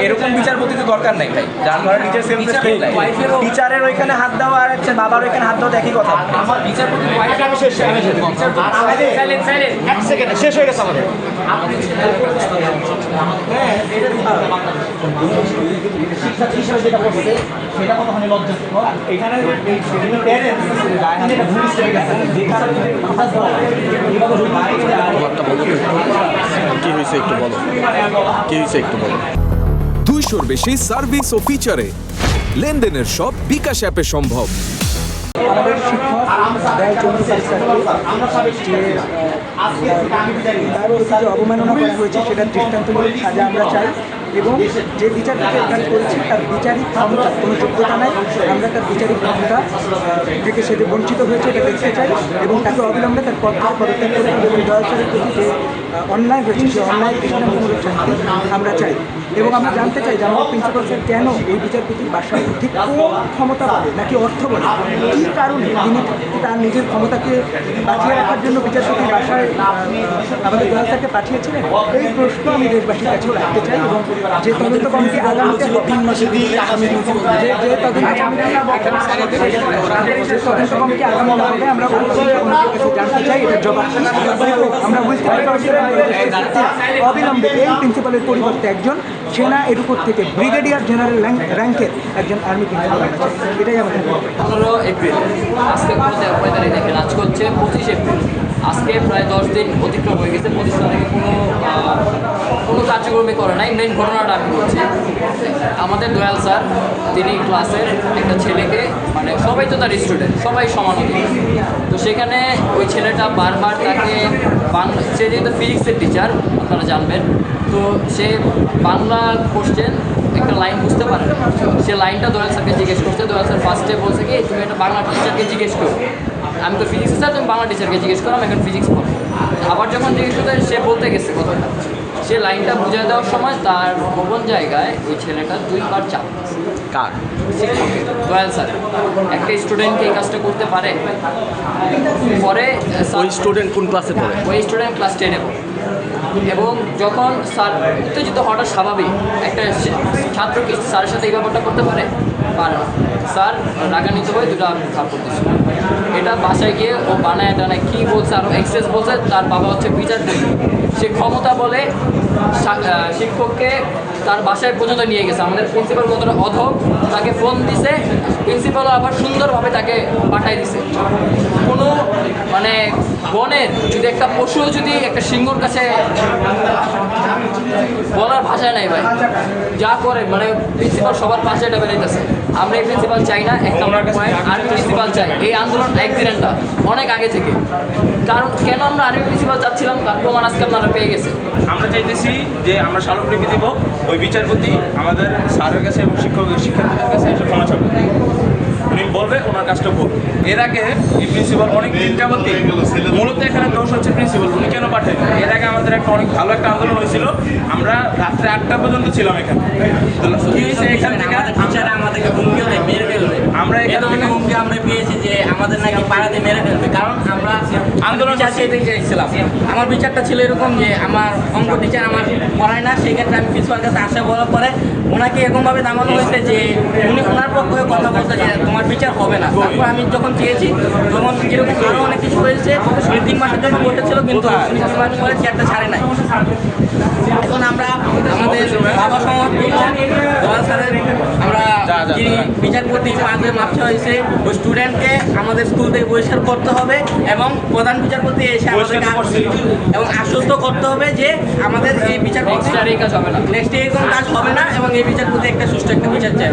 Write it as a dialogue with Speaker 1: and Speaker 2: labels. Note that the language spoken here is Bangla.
Speaker 1: এরকম বিচারপতি তো দরকার নাই ভাই, যার ধরো নিজের সেলফ রেসপেক্ট নাই। টিচারের ওইখানে হাত দেওয়া আর হচ্ছে বাবার ওইখানে হাত দেওয়া একই কথা।
Speaker 2: আমার বিচারপতি ওয়াইফের আমি শেষ এক সেকেন্ডে শেষ হয়ে গেছে আমাদের। শিক্ষার্থী হিসেবে যেটা করছে সেটা কতখানি লজ্জাজনক। এখানে
Speaker 3: কি হয়েছে একটু বলো, কি হয়েছে একটু বলো।
Speaker 4: 200-র বেশি সার্ভিস ও ফিচারে লেনদেনের সব বিকাশ অ্যাপে সম্ভব।
Speaker 5: আমাদের শিক্ষক তার প্রতি যে অবমাননা করা হয়েছে সেটার দৃষ্টান্তমূলক সাজা আমরা চাই, এবং যে বিচারকে কাজ করেছে তার বিচারিক ক্ষমতা কোনো যোগ্যতা নাই, আমরা তার বিচারিক ক্ষমতা থেকে সে যে বঞ্চিত হয়েছে এটা দেখতে চাই, এবং তাকে অবিলম্বে তার পদ থেকে পদত্যাগ করে এবং দয়াচারের প্রতি যে অন্যায় হয়েছে সেই অন্যায় দৃষ্টান্তমূলক শাস্তি আমরা চাই। এবং আমরা জানতে চাই যে আমাদের প্রিন্সিপাল স্যার কেন এই বিচারপতির বাসায় ঠিক কোন ক্ষমতা বলে নাকি অর্থ বলে কী কারণে তিনি তার নিজের ক্ষমতাকে বাঁচিয়ে রাখার জন্য বিচারপতির বাসায় আমাদের দয়াল স্যারকে পাঠিয়েছিলেন, এই প্রশ্ন আমি দেশবাসীর কাছেও রাখতে চাই। এবং যে তদন্ত কমিটি আগামীতে যে তদন্ত কমিটি আগামীতে হবে আমরা ওই তদন্ত কমিটির কাছে জানতে চাই এটার জবাব। আমরা বুঝতে পারছি অবিলম্বে এই প্রিন্সিপালের পরিবর্তে একজন সেনা এডুকোর থেকে ব্রিগেডিয়ার জেনারেল র্যাঙ্কের একজন আর্মি প্রিন্সিপাল, এটাই আমাদের
Speaker 6: 15 এপ্রিল আজকে কোনো দেখেন আজকে হচ্ছে 25 এপ্রিল, আজকে প্রায় 10 দিন অতিক্রম হয়ে গেছে। প্রতিষ্ঠান থেকে কোনো কার্যক্রমই করে নাই। মেন ঘটনাটা আমি বলছি, আমাদের দয়াল স্যার তিনি ক্লাসের একটা ছেলেকে, মানে সবাই তো তার স্টুডেন্ট, সবাই সমান অধিকার, তো সেখানে ওই ছেলেটা বারবার তাকে সে যেহেতু ফিজিক্সের টিচার আপনারা জানবেন, তো সে বাংলা কোশ্চেন একটা লাইন বুঝতে পারে না, সে লাইনটা দয়াল স্যারকে জিজ্ঞেস করছে। দয়াল স্যার ফার্স্টে বলছে কি তুমি একটা বাংলা টিচারকে জিজ্ঞেস করো, আমি তো ফিজিক্স স্যার, তুমি বাংলা টিচারকে জিজ্ঞেস করো, আমি এখন ফিজিক্স পড়ো। আবার যখন জিজ্ঞেস করতে সে বলতে গেছে কথাটা, সে লাইনটা বুঝিয়ে দেওয়ার সময় তার গোপন জায়গায় ওই ছেলেটা 2 বার চাপ দিয়েছে।
Speaker 3: কার?
Speaker 6: শিক্ষকের, দয়াল স্যার। একটা স্টুডেন্টকে এই কাজটা করতে পারে? পরে
Speaker 3: ওই স্টুডেন্ট কোন ক্লাসে পড়ে?
Speaker 6: ওই স্টুডেন্ট ক্লাস 10-এ পড়ে। এবং যখন স্যার উত্তেজিত হওয়াটা স্বাভাবিক, একটা ছাত্র কি স্যারের সাথে এই ব্যাপারটা করতে পারে? পারে না। স্যার রাগান্বিত হয়ে 2টা থাপ্পড় দিয়েছিল। এটা বাসায় গিয়ে ও বানায় টানায় কী বলছে, আরও এক্সেস বলছে। তার বাবা হচ্ছে বিচারপতি, সে ক্ষমতা বলে শিক্ষককে তার বাসায় পর্যন্ত নিয়ে গেছে। আমাদের প্রিন্সিপাল কতটা অধম, তাকে ফোন দিছে, প্রিন্সিপালও আবার সুন্দরভাবে তাকে পাঠাই দিছে। কোনো মানে বনের যদি একটা পশু যদি একটা সিংহর কাছে বলার ভাষায় নাই ভাই, যা করে মানে প্রিন্সিপাল সবার পাশে এটা বেরোইতেছে। আমরা এই প্রিন্সিপাল চাই না, এক নম্বর পয়েন্ট। আর্মি প্রিন্সিপাল চাই। এই আন্দোলন একদিনেরটা অনেক আগে থেকে। কারণ কেন আমরা আর্মি প্রিন্সিপাল চাচ্ছিলাম তার প্রমাণ আজকে আপনারা পেয়ে গেছে।
Speaker 1: আমরা চাইতেছি যে আমরা স্মারকলিপি দিব, ওই বিচারপতি আমাদের স্যারের কাছে এবং শিক্ষার্থীদের কাছে এসে ক্ষমা চাবে, উনি বলবে ওনার কাজটা করবে। এর আগে এই প্রিন্সিপাল অনেক দিন যাবতীয়, মূলত এখানে দোষ হচ্ছে প্রিন্সিপাল, উনি কেন পাঠায়? এর আগে আমাদের একটা অনেক ভালো একটা আন্দোলন হয়েছিল, আমরা রাত্রে 8টা পর্যন্ত ছিলাম এখানে। এখান থেকে
Speaker 2: আমাদেরকে হুমকিও দেয়, মেরে ফেলবে।
Speaker 1: আমরা এখান থেকে
Speaker 2: হুমকি আমরা পেয়েছি যে আমাদের নাকি পাড়াতে মেরে ফেলবে, কারণ আমরা আন্দোলন চাইতে চাইছিলাম। আমার বিচারটা ছিল এরকম যে আমার অঙ্ক টিচার আমার পড়ায় না, সেক্ষেত্রে আমি প্রিন্সিপালের কাছে আসা বলার পরে ওনাকে এরকমভাবে দামানো হয়েছে যে উনি ওনার পক্ষে কথা বলতে যে তোমার বিচার হবে না। তারপর আমি যখন চেয়েছি তখন এরকম আরও অনেক কিছু হয়েছে, 3 মাসের জন্য বলেছিল, কিন্তু 3 মাস পরে চেয়ারটা ছাড়ে নাই। এখন আমরা আমাদের বাবা সমাজ দয়াল স্যারের আমরা যিনি বিচারপতি মাপছে হয়েছে, ওই স্টুডেন্টকে আমাদের স্কুল থেকে বহিষ্কার করতে হবে এবং প্রধান বিচারপতি এসে আমাদেরকে এবং আশ্বস্ত করতে হবে যে আমাদের এই বিচারপতি
Speaker 6: নেক্সট আর এই কাজ হবে না,
Speaker 2: নেক্সট এরকম কাজ হবে না এবং এই বিচারপতি একটা সুষ্ঠু একটা বিচার চাই।